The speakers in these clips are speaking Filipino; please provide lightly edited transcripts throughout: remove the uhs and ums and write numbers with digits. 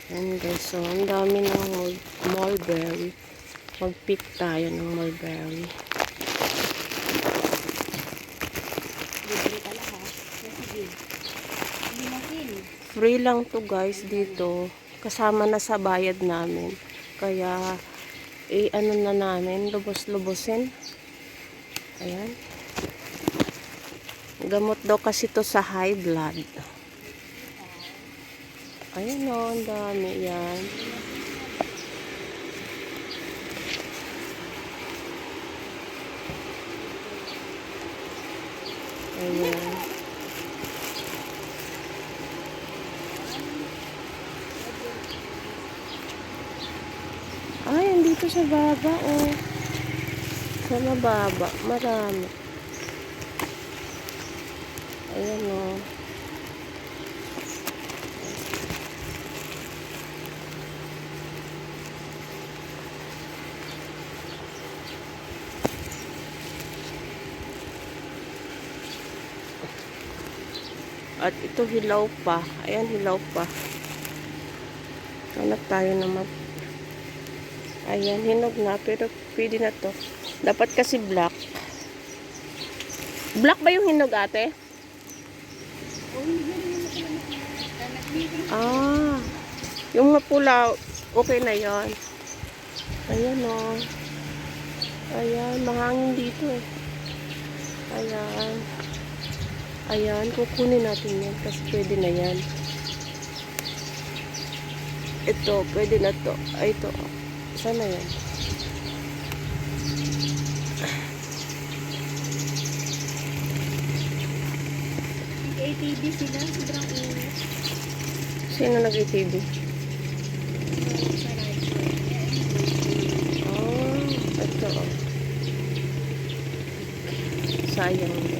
Ayan guys, so ang dami ng mulberry. Mag-pick tayo ng mulberry. Libre ka lang ha. Sige. Limahin. Free lang to guys dito. Kasama na sa bayad namin. Kaya, ano na namin, lubos-lubosin. Ayan. Gamot daw kasi to sa high blood. Ayan o, ang dami yan. Ayan. Ay, andito sa baba oh. Sa mababa, marami. Ayan oh. At ito hilaw pa. Ayan, hilaw pa. Hanap tayo naman. Ayan, hinog na. Pero pwede na to. Dapat kasi black. Black ba yung hinog ate? Ah. Yung mapula, okay na yan. Ayan o. Ayan, mahangin dito eh. Ayan. Ayan, kukunin natin yan kasi pwede na yan. Ito, pwede na to. Ay, ito. Sana yan. ATV sila. Sobrang init. Sino nag-ATV? Sa radyo. Oh, ito oh. Sayang yan.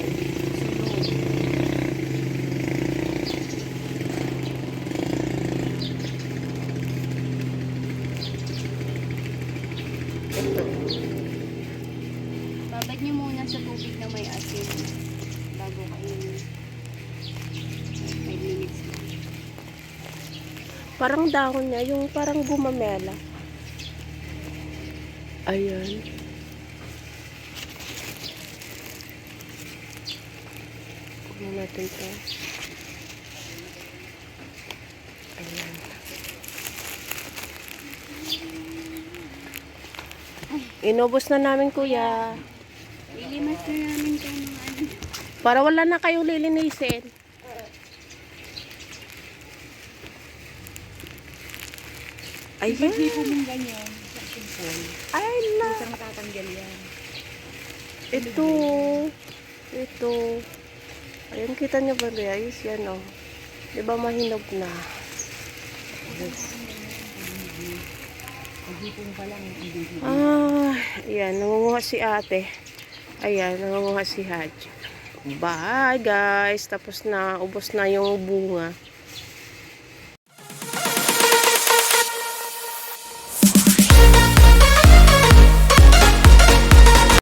Ito. Babad nyo muna sa tubig na may asin bago kainin. 5 minutes lang. Parang dahon niya, yung parang gumamela. Ayan. Kunin natin ito. Ayan. Inubos na namin kuya. Ilimas na namin ito mga ano. Para wala na kayong lilinisin. Ayan. Hindi po mong ganyan. Sa simple. Ay na. Hindi ka matatanggal yan. Ito. Ito. Ayun, kita nyo ba guys? Yan o. Diba mahinog na? Pag-hipon pa lang. Ah, ayan. Nangunguha si ate. Ayan, nangunguha si Haj. Bye guys. Tapos na, ubos na yung bunga.